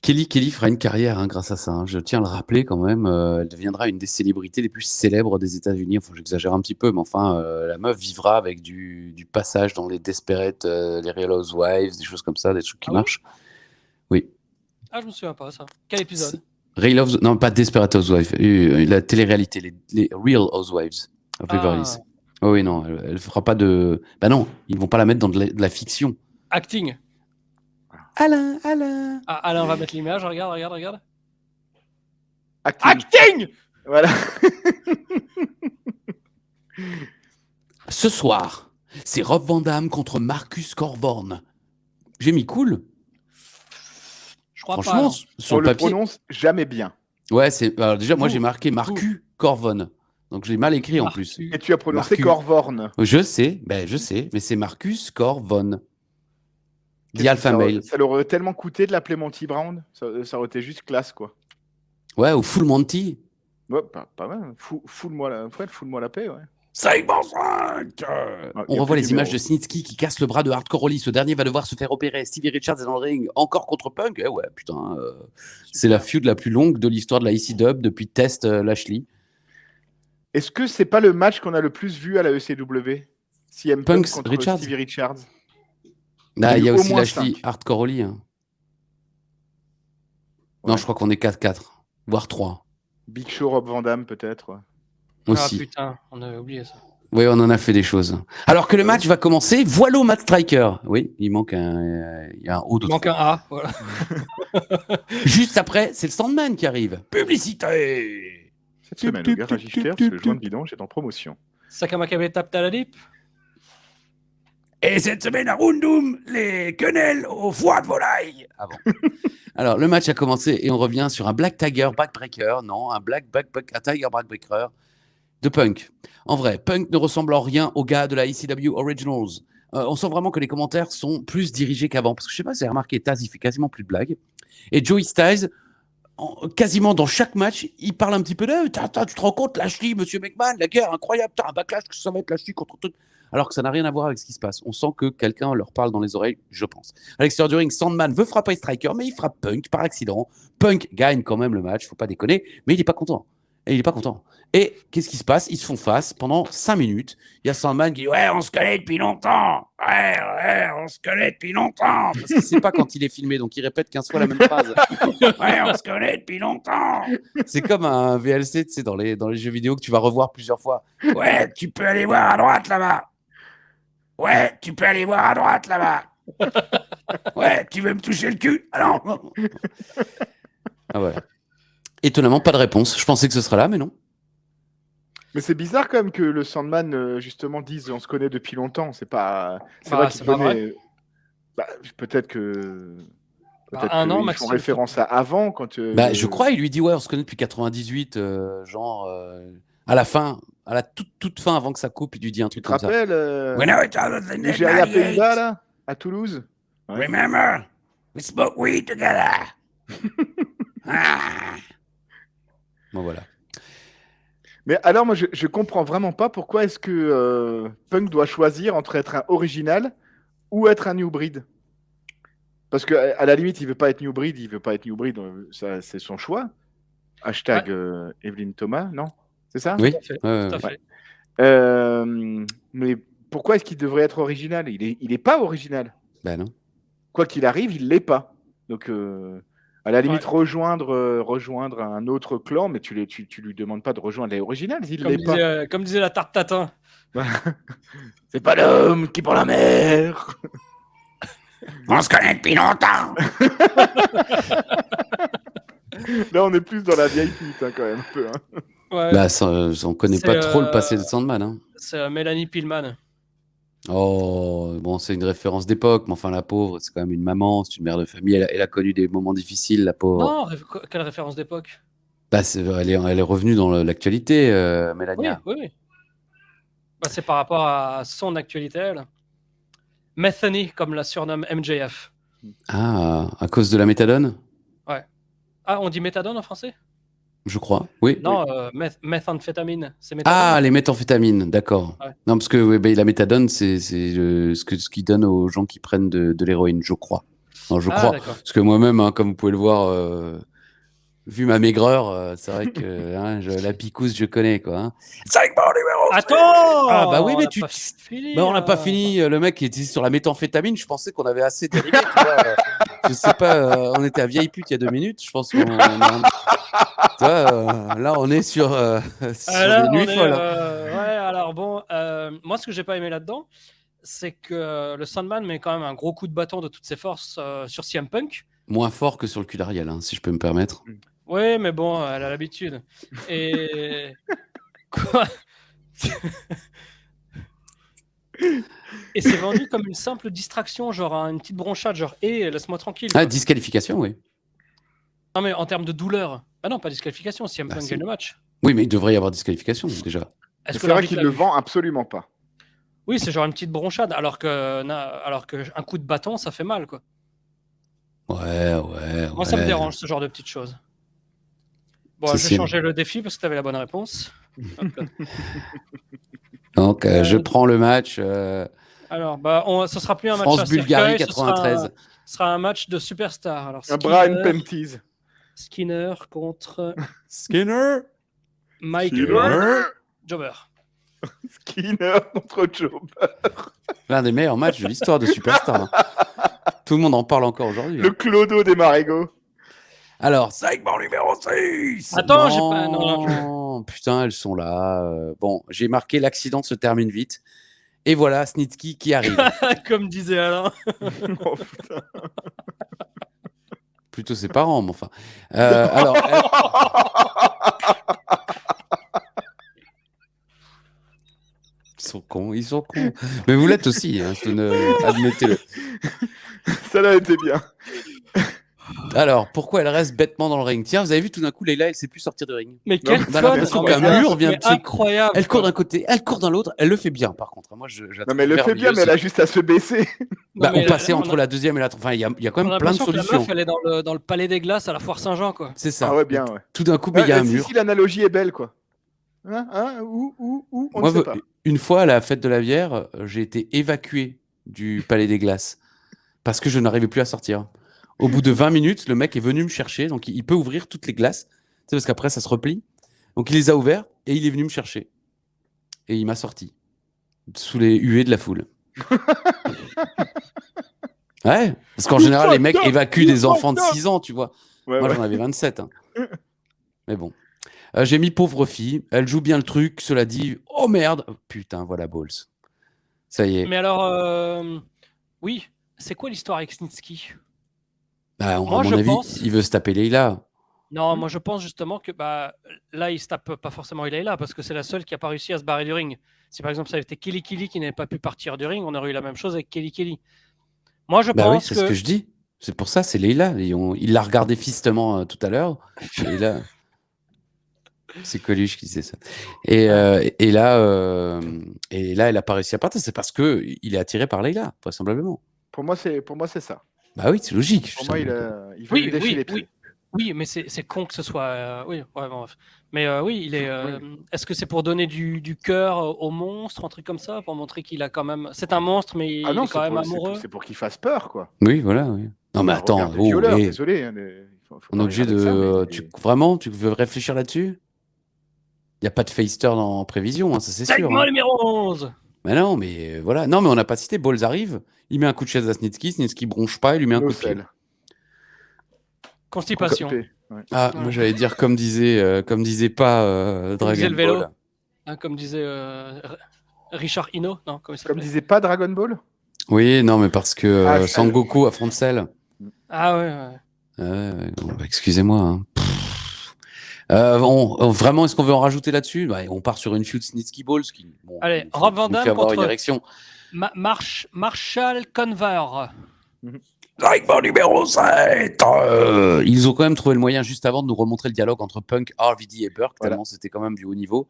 Kelly fera une carrière grâce à ça. Hein. Je tiens à le rappeler quand même. Elle deviendra une des célébrités les plus célèbres des États-Unis. Enfin, j'exagère un petit peu, mais enfin, la meuf vivra avec du passage dans les Desperate, les Real Housewives, des choses comme ça, des trucs qui marchent. Oui. Ah, je me souviens pas ça. Quel épisode? Non, pas Desperate Housewives. La télé-réalité, les Real Housewives of Beverly Hills. Oh oui, non, elle fera pas de. Bah non, ils vont pas la mettre dans de la fiction. Acting. Alain. Ah, Alain, on va mettre l'image. Regarde. Acting. Voilà. Ce soir, c'est Rob Van Dam contre Marcus Corborn. J'ai mis cool. Je crois franchement, pas. Sur le papier. On le prononce jamais bien. Ouais, alors déjà, moi j'ai marqué Marcus Corvorn. Donc j'ai mal écrit en plus. Et tu as prononcé Corvorn. Je sais, mais c'est Marcus Corvorn. The Alpha Male. Ça leur aurait tellement coûté de l'appeler Monty Brown. Ça aurait été juste classe, quoi. Ouais, ou Full Monty. Ouais, pas mal. Foule-moi la paix, ouais. Segment 5. On revoit les images de Snitsky qui casse le bras de Hardcore Holly. Ce dernier va devoir se faire opérer. Stevie Richards est dans le ring, encore contre Punk. Ouais, putain. C'est la feud la plus longue de l'histoire de la ECW depuis Test Lashley. Est-ce que c'est pas le match qu'on a le plus vu à la ECW? CM Punk contre Richards. Stevie Richards. Il y a aussi Lashley, Hardcore Holly. Hein. Ouais. Non, je crois qu'on est 4-4, voire 3. Big Show, Rob Van Dam, peut-être. Ouais. Aussi. Ah putain, on avait oublié ça. Oui, on en a fait des choses. Alors que le match va commencer, voilà Matt Striker. Oui, il manque un O de 3. Il manque un A, voilà. Juste après, c'est le Sandman qui arrive. Publicité. Cette semaine, le Garagiste, le joint de vidange est en promotion. Sakamakabe tape à la lip. Et cette semaine à Rundum, les quenelles au foie de volaille. Ah bon. Alors, le match a commencé et on revient sur un Black Tiger Backbreaker. Non, un Tiger Backbreaker de Punk. En vrai, Punk ne ressemble en rien au gars de la ECW Originals. On sent vraiment que les commentaires sont plus dirigés qu'avant. Parce que je sais pas si vous avez remarqué, Taz, il fait quasiment plus de blagues. Et Joey Styles, quasiment dans chaque match, il parle un petit peu de tu te rends compte, Lashley, Monsieur McMahon, la guerre incroyable, un backlash, que ça va être Lashley contre truc. Alors que ça n'a rien à voir avec ce qui se passe. On sent que quelqu'un leur parle dans les oreilles, je pense. À l'extérieur du ring, Sandman veut frapper Striker, mais il frappe Punk par accident. Punk gagne quand même le match, faut pas déconner, mais il est pas content. Et qu'est-ce qui se passe? Ils se font face pendant 5 minutes. Il y a Sandman qui dit ouais, on se connaît depuis longtemps. Ouais, on se connaît depuis longtemps. Parce qu'il sait pas quand il est filmé, donc il répète 15 fois la même phrase. Ouais, on se connaît depuis longtemps. C'est comme un VLC, tu sais, dans les jeux vidéo que tu vas revoir plusieurs fois. Ouais, tu peux aller voir à droite là-bas. Ouais, tu peux aller voir à droite là-bas. Ouais, tu veux me toucher le cul? Ah non. Ah ouais. Étonnamment, pas de réponse. Je pensais que ce serait là, mais non. Mais c'est bizarre quand même que le Sandman justement dise on se connaît depuis longtemps. C'est pas. C'est vrai qu'il c'est pas connaît. Peut-être que. Peut-être un an, qu'ils font référence à avant quand. Je crois, il lui dit ouais, on se connaît depuis 98, à la fin, à la toute fin avant que ça coupe, il lui dit un truc comme ça. Tu te rappelles Nigeria Penda là, à Toulouse. Ouais. Remember, we smoke weed together. Bon voilà. Mais alors moi je comprends vraiment pas pourquoi est-ce que Punk doit choisir entre être un original ou être un new breed. Parce qu'à la limite, il veut pas être new breed, ça, c'est son choix. Hashtag Evelyn Thomas, non? C'est ça? Oui. Tout à fait. Mais pourquoi est-ce qu'il devrait être original? Il est pas original. Ben non. Quoi qu'il arrive, il l'est pas. Donc, à la limite, rejoindre un autre clan, mais tu lui demandes pas de rejoindre les originales, il l'est pas. Comme disait la tarte tatin. C'est pas l'homme qui prend la mer. On se connaît depuis longtemps. Là, on est plus dans la vieille pute, quand même, un peu. Hein. Ouais. On connaît pas trop le passé de Sandman. Hein. C'est Mélanie Pillman. Oh, bon, c'est une référence d'époque, mais enfin, la pauvre, c'est quand même une maman, c'est une mère de famille, elle a connu des moments difficiles, la pauvre. Non, quelle référence d'époque? Elle est revenue dans l'actualité, Mélania. Oui. C'est par rapport à son actualité, elle. Methany, comme la surnomme MJF. Ah, à cause de la méthadone? Ouais. Ah, on dit méthadone en français? Je crois, oui. Non, méthamphétamine. C'est méthadone. Ah, les méthamphétamines, d'accord. Ouais. Non, parce que la méthadone, c'est ce qu'ils donnent aux gens qui prennent de l'héroïne, je crois. Non, je crois. D'accord. Parce que moi-même, hein, comme vous pouvez le voir, vu ma maigreur, c'est vrai que la picouse, je connais, quoi. Hein. 5 morts numéro. Attends! Ah, bah oui, mais on n'a pas hein. fini. Le mec qui était sur la méthamphétamine, je pensais qu'on avait assez dérivé. Je sais pas, on était à vieille pute il y a 2 minutes. Je pense qu'on là, on est sur des nuits folles. Ouais, alors bon, moi, ce que j'ai pas aimé là-dedans, c'est que le Sandman met quand même un gros coup de bâton de toutes ses forces sur CM Punk. Moins fort que sur le cul d'Ariel, hein, si je peux me permettre. Oui, mais bon, elle a l'habitude. Et quoi? Et c'est vendu comme une simple distraction, genre une petite bronchade, genre laisse-moi tranquille. Ah, disqualification, oui. Non, mais en termes de douleur. Ah non, pas disqualification, CM Punk gagne le match. Oui, mais il devrait y avoir disqualification déjà. C'est vrai qu'il le vend absolument pas. Oui, c'est genre une petite bronchade, alors que un coup de bâton, ça fait mal, quoi. Ouais. Moi, ça me dérange, ce genre de petites choses. Bon, je vais changer le défi parce que tu avais la bonne réponse. Donc, je prends le match. Alors, ce sera plus un match France-Bulgarie 93. Ce sera un match de superstar. Alors, Brian Penties. Skinner contre Skinner. Mike Jobber. Skinner contre Jobber. L'un des meilleurs matchs de l'histoire de Superstar. Tout le monde en parle encore aujourd'hui. Le clodo des Marigots. Alors, segment numéro 6. Attends, j'ai pas... Non. Putain, elles sont là. Bon, j'ai marqué l'accident se termine vite. Et voilà, Snitsky qui arrive. Comme disait Alain. Oh, putain. Plutôt ses parents, mais enfin. Alors... Ils sont cons. Mais vous l'êtes aussi, hein, admettez-le. Ça a été bien. Alors, pourquoi elle reste bêtement dans le ring? Tiens, vous avez vu, tout d'un coup, Layla, elle sait plus sortir du ring. Mais quel On a l'impression qu'un mur vient de incroyable. Elle court d'un côté, elle court dans l'autre. Elle le fait bien, par contre. Moi, non, mais elle le fait bien, mais elle a juste à se baisser. On passait entre la deuxième et la troisième. Enfin, il y a quand même plein de solutions. La meuf, elle est dans le palais des glaces à la Foire Saint-Jean, quoi. C'est ça. Ah ouais, bien, ouais. Tout d'un coup, il y a un mur. Si l'analogie est belle, quoi. Où on ne sait pas. Une fois, à la fête de la bière, j'ai été évacué du palais des glaces parce que je n'arrivais plus à sortir. Au bout de 20 minutes, le mec est venu me chercher, donc il peut ouvrir toutes les glaces, parce qu'après ça se replie. Donc il les a ouverts et il est venu me chercher. Et il m'a sorti, sous les huées de la foule. Ouais, parce qu'en général, les mecs évacuent des enfants de 6 ans, tu vois. Ouais, moi, j'en avais 27. Hein. Mais bon. J'ai mis pauvre fille, elle joue bien le truc, cela dit, oh merde, putain, voilà Balls. Ça y est. Mais alors, oui, c'est quoi l'histoire avec Snitsky? À mon avis, il veut se taper Layla. Non, moi je pense justement que là, il se tape pas forcément Layla parce que c'est la seule qui n'a pas réussi à se barrer du ring. Si par exemple ça avait été Kelly Kelly qui n'avait pas pu partir du ring, on aurait eu la même chose avec Kelly Kelly. Moi je pense oui, c'est ce que je dis. C'est pour ça, c'est Layla. Il l'a regardé fistement tout à l'heure. Et là, c'est Coluche qui disait ça. Et là, elle a pas réussi à partir. C'est parce que il est attiré par Layla, vraisemblablement. Pour moi, c'est ça. Bah oui, c'est logique. Pour moi, il veut lui lâcher les pieds. Oui, mais c'est con que ce soit. Oui, ouais, bon, mais oui, il est. Est-ce que c'est pour donner du cœur au monstre, un truc comme ça, pour montrer qu'il a quand même. C'est un monstre, mais il est quand même amoureux. C'est pour qu'il fasse peur, quoi. Oui, voilà. Oui. Non, mais attends. Désolé. On est obligé de. Vraiment, tu veux réfléchir là-dessus? Il n'y a pas de face turn en prévision, hein, ça c'est sûr. Segment numéro 11. Mais non, mais voilà. Non, mais on n'a pas cité. Balls arrive, il met un coup de chaise à Snitsky bronche pas, il lui met un coup de pied. Constipation. Moi j'allais dire comme disait pas Dragon Ball. Comme disait Richard Hino, non, comme disait pas Dragon Ball. Oui, non, mais parce que Sangoku affronte Cell. Ah ouais. Excusez-moi. Hein. Vraiment, est-ce qu'on veut en rajouter là-dessus? On part sur une feud Snitsky Balls qui. Allez, Rob Van Dam contre une érection. Marshall Conver. Segment numéro 7. Ils ont quand même trouvé le moyen juste avant de nous remontrer le dialogue entre Punk, RVD et Burke, tellement c'était quand même du haut niveau.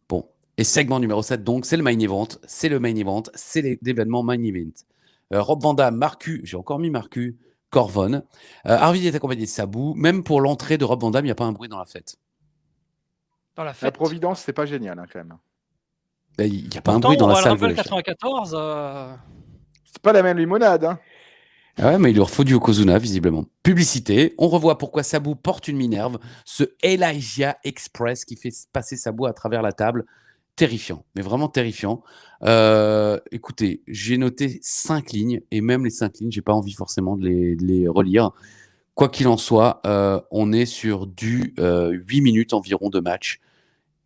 Bon, et segment numéro 7, donc, c'est le main event, c'est l'événement main event. Rob Van Dam, Marcu, j'ai encore mis Marcu, Corvon. RVD est accompagné de Sabu. Même pour l'entrée de Rob Van Dam, il n'y a pas un bruit dans la fête. La Providence, c'est pas génial, hein, quand même. Il n'y a pas un bruit dans la salle. Rumble 94. C'est pas la même limonade, hein. Ouais, mais il leur faut du Yokozuna, visiblement. Publicité, on revoit pourquoi Sabu porte une Minerve, ce Elijah Express qui fait passer Sabu à travers la table. Terrifiant, mais vraiment terrifiant. Écoutez, j'ai noté 5 lignes, et même les 5 lignes, j'ai pas envie forcément de les relire. Quoi qu'il en soit, on est sur du 8 minutes environ de match,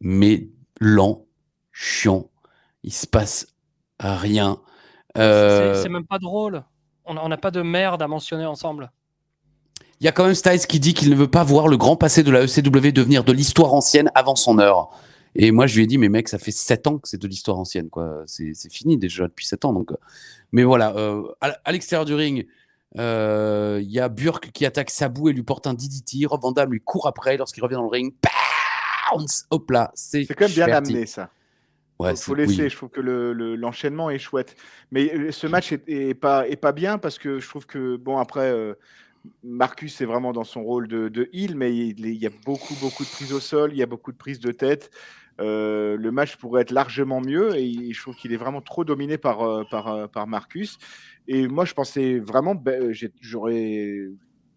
mais lent, chiant, il se passe rien. C'est même pas drôle. On n'a pas de merde à mentionner ensemble. Il y a quand même Styles qui dit qu'il ne veut pas voir le grand passé de la ECW devenir de l'histoire ancienne avant son heure. Et moi, je lui ai dit, mais mec, ça fait 7 ans que c'est de l'histoire ancienne, quoi. C'est fini déjà depuis 7 ans. Donc. Mais voilà, à l'extérieur du ring, il y a Burke qui attaque Sabu et lui porte un DDT. Rob Van Dam lui court après lorsqu'il revient dans le ring. Bounce. Hop là, c'est quand même bien amené, ça. Ouais, faut laisser, je trouve que l'enchaînement est chouette. Mais ce match est pas bien parce que je trouve que, bon, après, Marcus est vraiment dans son rôle de heel, mais il y a beaucoup de prises au sol, il y a beaucoup de prises de tête. Le match pourrait être largement mieux et je trouve qu'il est vraiment trop dominé par Marcus. Et moi, je pensais vraiment, j'aurais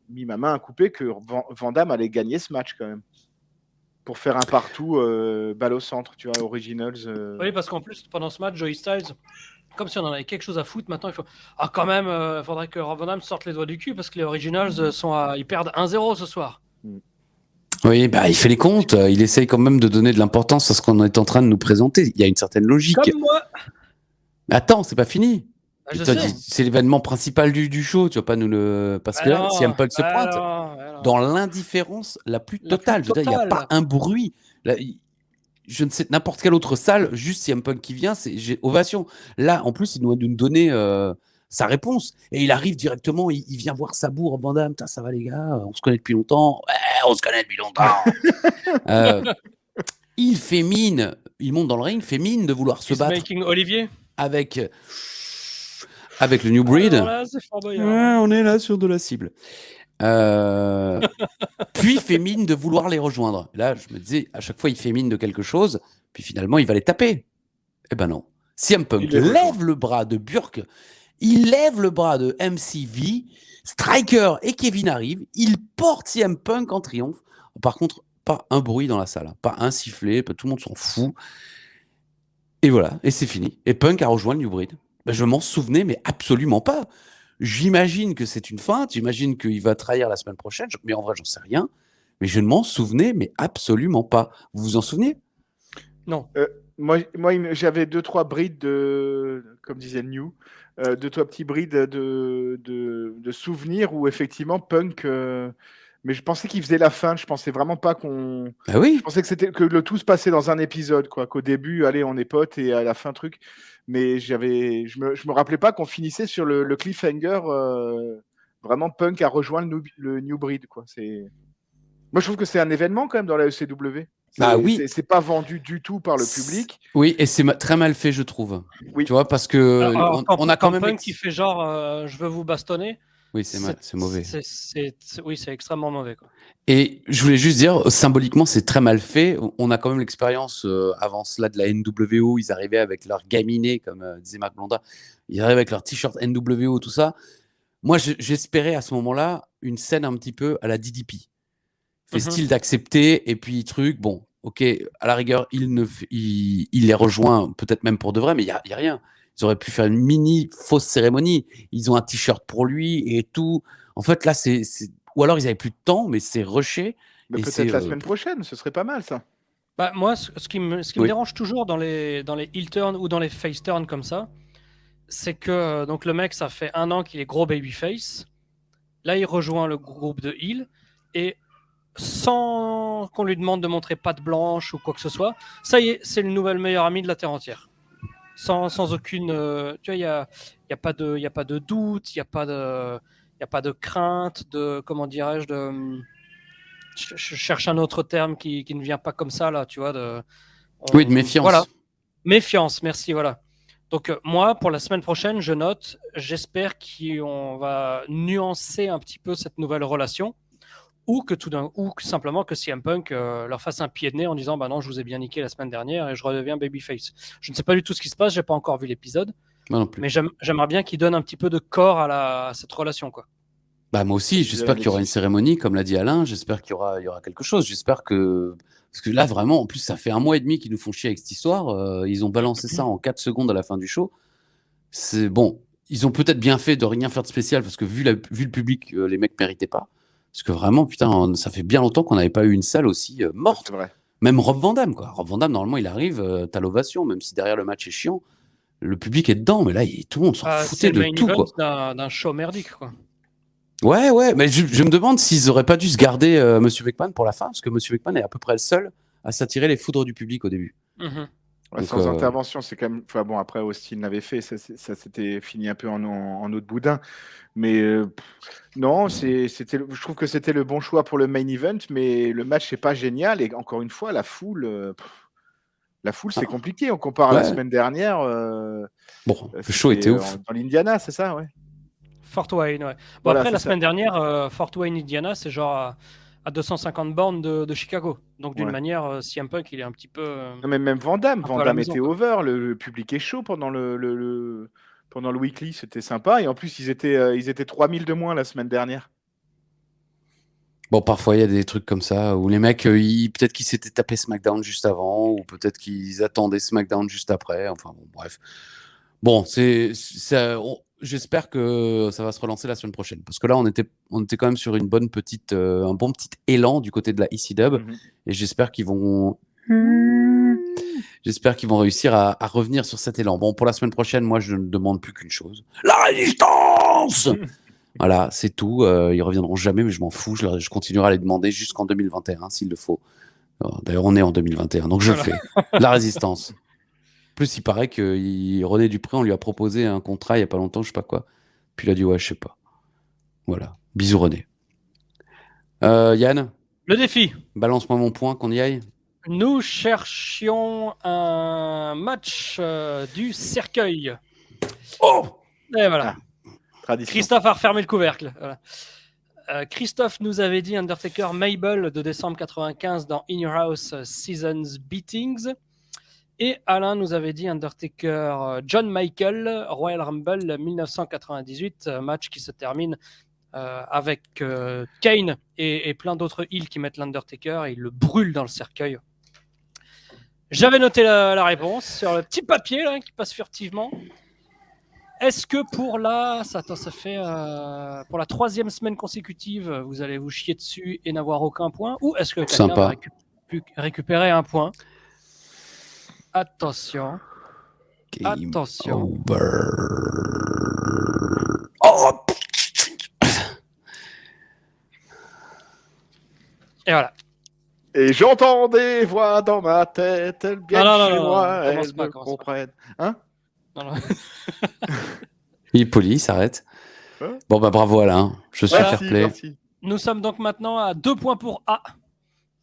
mis ma main à couper que Van Dam allait gagner ce match quand même. Pour faire un partout, balle au centre, tu vois, Originals. Oui, parce qu'en plus, pendant ce match, Joey Styles, comme si on en avait quelque chose à foutre, maintenant, il faut. Ah, quand même, faudrait que Rob Van Dam sorte les doigts du cul parce que les Originals ils perdent 1-0 ce soir. Oui, il fait les comptes. Il essaye quand même de donner de l'importance à ce qu'on est en train de nous présenter. Il y a une certaine logique. Comme moi. Attends, c'est pas fini. Je sais. C'est l'événement principal du show. Tu vas pas nous le. Parce que là, CM Punk se pointe dans l'indifférence la plus totale. Je veux dire, il n'y a pas un bruit. Là, je ne sais, n'importe quelle autre salle, juste CM Punk qui vient, j'ai ovation. Là, en plus, il doit nous donner sa réponse. Et il arrive directement, il vient voir Sabu, Rob Van Dam. Putain, ça va les gars, on se connaît depuis longtemps. Ouais, on se connaît depuis longtemps. Il fait mine, il monte dans le ring, fait mine de vouloir se battre Making Olivier avec le New Breed. Là, c'est Fort Boyard. Ouais, on est là sur de la cible. Puis fait mine de vouloir les rejoindre. Là, je me disais, à chaque fois, il fait mine de quelque chose, puis finalement, il va les taper. Eh ben non. CM Punk lève le bras de Burke, il lève le bras de MCV, Striker et Kevin arrivent, ils portent CM Punk en triomphe. Par contre, pas un bruit dans la salle, pas un sifflet, tout le monde s'en fout. Et voilà, et c'est fini. Et Punk a rejoint le New Breed. Ben, je m'en souvenais, mais absolument pas. J'imagine que c'est une feinte, j'imagine qu'il va trahir la semaine prochaine, mais en vrai, j'en sais rien. Mais je ne m'en souvenais, mais absolument pas. Vous vous en souvenez? Non. Moi, j'avais 2-3 brides comme disait le New, 2-3 petits brides de souvenirs où effectivement Punk. Mais je pensais qu'il faisait la fin. Je pensais vraiment pas qu'on. Ah oui. Je pensais que le tout se passait dans un épisode, quoi. Qu'au début, allez, on est potes et à la fin, truc. Mais je me rappelais pas qu'on finissait sur le cliffhanger. Vraiment, Punk a rejoint le New Breed, quoi. Moi, je trouve que c'est un événement quand même dans la ECW. Oui. C'est pas vendu du tout par le public. Oui, et c'est très mal fait, je trouve. Oui. Tu vois, parce que on a quand même Punk qui fait genre je veux vous bastonner. Oui, c'est mauvais. Oui, c'est extrêmement mauvais, quoi. Et je voulais juste dire, symboliquement, c'est très mal fait. On a quand même l'expérience avant cela de la NWO. Ils arrivaient avec leur gaminet, comme disait Marc Blondin. Ils arrivaient avec leur t-shirt NWO, tout ça. Moi, j'espérais à ce moment-là une scène un petit peu à la DDP. Fait style d'accepter, et puis truc, bon, ok, à la rigueur, il les rejoint, peut-être même pour de vrai, mais il n'y a rien. Ils auraient pu faire une mini fausse cérémonie. Ils ont un t-shirt pour lui et tout. En fait, là, ou alors ils n'avaient plus de temps, mais c'est rushé. Mais peut-être la semaine prochaine, ce serait pas mal, ça. Bah, moi, ce qui me dérange toujours dans les heel turns ou dans les face turns comme ça, c'est que donc le mec, ça fait 1 an qu'il est gros babyface. Là, il rejoint le groupe de heel et sans qu'on lui demande de montrer patte blanche ou quoi que ce soit, ça y est, c'est le nouvel meilleur ami de la Terre entière. Sans aucune... tu vois, il n'y a pas de doute, il n'y a pas de crainte, comment dirais-je, je cherche un autre terme qui ne vient pas comme ça, là, tu vois. De méfiance. Voilà, méfiance, merci, voilà. Donc moi, pour la semaine prochaine, je note, j'espère qu'on va nuancer un petit peu cette nouvelle relation, ou que simplement que CM Punk leur fasse un pied de nez en disant bah non, je vous ai bien niqué la semaine dernière et je redeviens babyface. Je ne sais pas du tout ce qui se passe, j'ai pas encore vu l'épisode, mais j'aimerais bien qu'il donne un petit peu de corps à cette relation, quoi. Bah moi aussi, j'espère qu'il y aura une cérémonie, comme l'a dit Alain, j'espère qu'il y aura quelque chose, j'espère que... Parce que là, vraiment, en plus, ça fait 1 mois et demi qu'ils nous font chier avec cette histoire, ils ont balancé ça en 4 secondes à la fin du show. C'est bon, ils ont peut-être bien fait de rien faire de spécial, parce que vu le public, les mecs méritaient pas. Parce que vraiment, putain, ça fait bien longtemps qu'on n'avait pas eu une salle aussi morte. C'est vrai. Même Rob Van Dam, quoi. Rob Van Dam, normalement, il arrive, t'as l'ovation, même si derrière le match est chiant. Le public est dedans, mais là, tout le monde s'en foutait de tout, quoi. C'est le main event d'un show merdique, quoi. Ouais, mais je me demande s'ils auraient pas dû se garder Monsieur Beckman pour la fin, parce que Monsieur Beckman est à peu près le seul à s'attirer les foudres du public au début. Ouais, sans intervention, c'est quand même. Enfin bon, après Austin l'avait fait, ça s'était fini un peu en eau de boudin. Mais non, je trouve que c'était le bon choix pour le main event, mais le match n'est pas génial. Et encore une fois, la foule, c'est compliqué. On compare à la semaine dernière. Bon, le show était ouf. Dans l'Indiana, c'est ça, ouais. Fort Wayne, ouais. Bon, Voilà, après, la semaine dernière, Fort Wayne, Indiana, c'est genre à 250 bornes de Chicago. Donc, d'une manière, CM Punk, il est un petit peu... Non, mais même Van Damme était over. Le public est chaud pendant le weekly. C'était sympa. Et en plus, ils étaient 3000 de moins la semaine dernière. Bon, parfois, il y a des trucs comme ça où les mecs, peut-être qu'ils s'étaient tapés SmackDown juste avant, ou peut-être qu'ils attendaient SmackDown juste après. Enfin, bon, bref. Bon, j'espère que ça va se relancer la semaine prochaine. Parce que là, on était quand même sur un bon petit élan du côté de la ECW. Et j'espère qu'ils vont réussir à revenir sur cet élan. Bon, pour la semaine prochaine, moi, je ne demande plus qu'une chose. La résistance. Voilà, c'est tout. Ils reviendront jamais, mais je m'en fous. Je continuerai à les demander jusqu'en 2021, s'il le faut. D'ailleurs, on est en 2021, donc je le fais. La résistance. En plus, il paraît que René Dupré, on lui a proposé un contrat il n'y a pas longtemps, je sais pas quoi. Puis il a dit, ouais, je sais pas. Voilà. Bisous, René. Yann, Le défi. balance-moi mon point, qu'on y aille. Nous cherchions un match du cercueil. Oh! Et voilà. Tradition. Christophe a refermé le couvercle. Voilà. Christophe nous avait dit Undertaker Mabel de décembre 95 dans In Your House Seasons Beatings. Et Alain nous avait dit Undertaker John Michael Royal Rumble 1998, match qui se termine avec Kane et plein d'autres heels qui mettent l'Undertaker et ils le brûlent dans le cercueil. J'avais noté la réponse sur le petit papier là, qui passe furtivement. Est-ce que pour la 3e semaine consécutive, vous allez vous chier dessus et n'avoir aucun point, ou est-ce que quelqu'un va récupérer un point? Attention. Game Attention. over. Oh! Et voilà. Et j'entends des voix dans ma tête, elles viennent chez moi, elles me comprennent. Hein? Non. Il est poli, il s'arrête. Hein? Bon, bah bravo Alain, je suis fair play. Merci. Nous sommes donc maintenant à 2 points pour A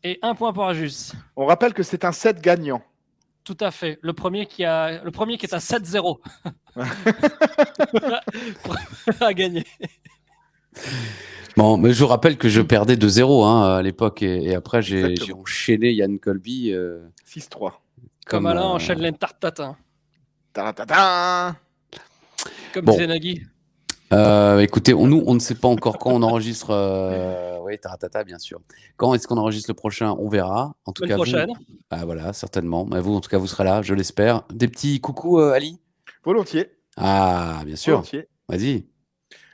et 1 point pour Ajus. On rappelle que c'est un set gagnant. Tout à fait. Le premier qui est à 7-0 a gagné. Bon, mais je vous rappelle que je perdais 2-0 à l'époque et après j'ai enchaîné Yann Colby. 6-3. Comme Alain enchaîne les tartatins. Ta-ta-ta-ta. Comme disait Nagui. Écoutez, nous, on ne sait pas encore quand on enregistre. Oui, taratata, bien sûr. Quand est-ce qu'on enregistre le prochain? On verra. En tout cas, prochaine. Ah, voilà, certainement. Mais vous, en tout cas, vous serez là, je l'espère. Des petits coucous, Ali? Volontiers. Ah, bien sûr. Volontiers. Vas-y.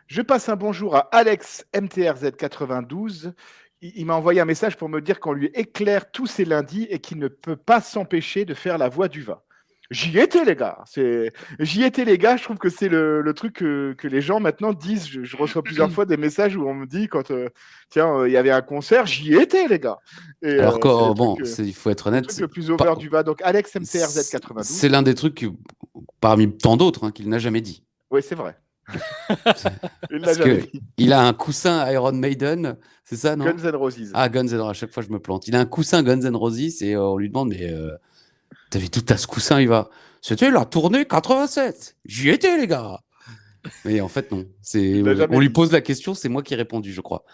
Je passe un bonjour à Alex MTRZ92. Il m'a envoyé un message pour me dire qu'on lui éclaire tous ses lundis et qu'il ne peut pas s'empêcher de faire la voix du vin. J'y étais, les gars. J'y étais, les gars. Je trouve que c'est le truc que les gens maintenant disent. Je reçois plusieurs fois des messages où on me dit quand il y avait un concert, j'y étais, les gars. Et, alors que, bon, il faut être honnête. C'est le plus over du vin. Donc, Alex MTRZ92. C'est l'un des trucs parmi tant d'autres qu'il n'a jamais dit. Oui, c'est vrai. Il a un coussin Iron Maiden, c'est ça, non? Guns N' Roses. Ah, Guns N' Roses, à chaque fois je me plante. Il a un coussin Guns N' Roses et on lui demande, mais t'as vu tout à ce coussin? Il va, c'était la tournée 87. J'y étais, les gars. Mais en fait, non. On lui pose la question, c'est moi qui ai répondu, je crois.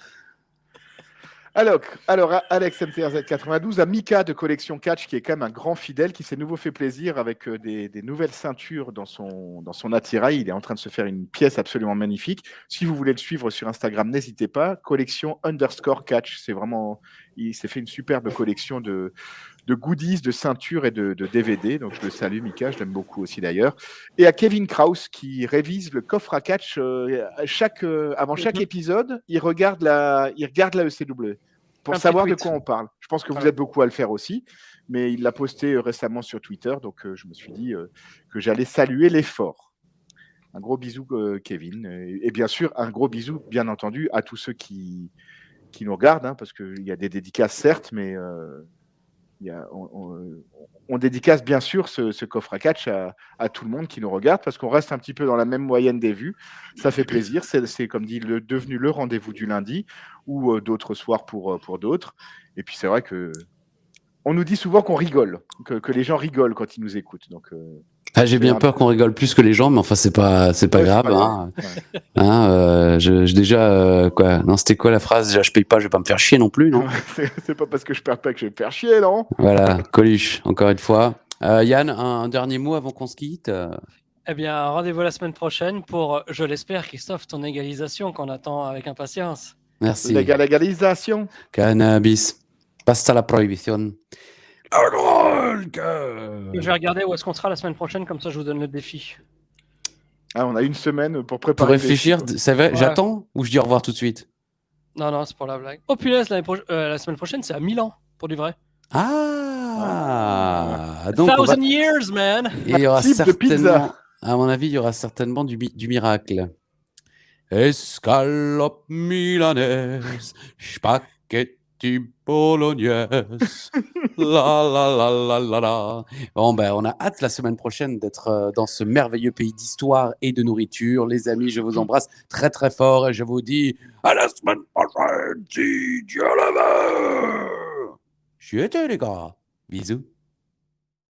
Alors Alex MTRZ92 a Mika de Collection Catch, qui est quand même un grand fidèle, qui s'est nouveau fait plaisir avec des nouvelles ceintures dans son attirail. Il est en train de se faire une pièce absolument magnifique. Si vous voulez le suivre sur Instagram, n'hésitez pas. Collection_Catch. C'est vraiment, il s'est fait une superbe collection de goodies, de ceintures et de DVD. Donc, je le salue, Mika, je l'aime beaucoup aussi d'ailleurs. Et à Kevin Krause, qui révise le coffre à catch avant chaque épisode, il regarde la ECW pour savoir de quoi on parle. Je pense que vous êtes beaucoup à le faire aussi, mais il l'a posté récemment sur Twitter, donc je me suis dit que j'allais saluer l'effort. Un gros bisou, Kevin. Et bien sûr, un gros bisou, bien entendu, à tous ceux qui nous regardent, parce qu'il y a des dédicaces, certes, mais... on dédicace bien sûr ce coffre à catch à tout le monde qui nous regarde, parce qu'on reste un petit peu dans la même moyenne des vues. Ça fait plaisir. C'est comme dit, devenu le rendez-vous du lundi, ou d'autres soirs pour d'autres. Et puis c'est vrai que on nous dit souvent qu'on rigole, que les gens rigolent quand ils nous écoutent. Donc j'ai bien peur qu'on rigole plus que les gens, mais enfin c'est pas grave. J'ai déjà quoi? Non, c'était quoi la phrase? Déjà, je paye pas, je vais pas me faire chier non plus, non? C'est pas parce que je perds pas que je vais me faire chier, non? Voilà, Coluche, encore une fois. Yann, un dernier mot avant qu'on se quitte. Eh bien, rendez-vous la semaine prochaine pour, je l'espère, Christophe, ton égalisation qu'on attend avec impatience. Merci. Légalisation. Cannabis. Basta la prohibition. Je vais regarder où est-ce qu'on sera la semaine prochaine, comme ça je vous donne le défi. Ah, on a une semaine pour préparer. Pour réfléchir, c'est vrai, j'attends ou je dis au revoir tout de suite? Non, c'est pour la blague. Oh punaise, la semaine prochaine, c'est à Milan, pour du vrai. Donc 1000 years, man. Et il y aura certainement, à mon avis, il y aura certainement du miracle. Escalope milanaise, spaghetti team bolognaise. La la la la la la. Bon, ben, on a hâte la semaine prochaine d'être dans ce merveilleux pays d'histoire et de nourriture. Les amis, je vous embrasse très très fort et je vous dis à la semaine prochaine, si Dieu le veut. J'y étais, les gars. Bisous.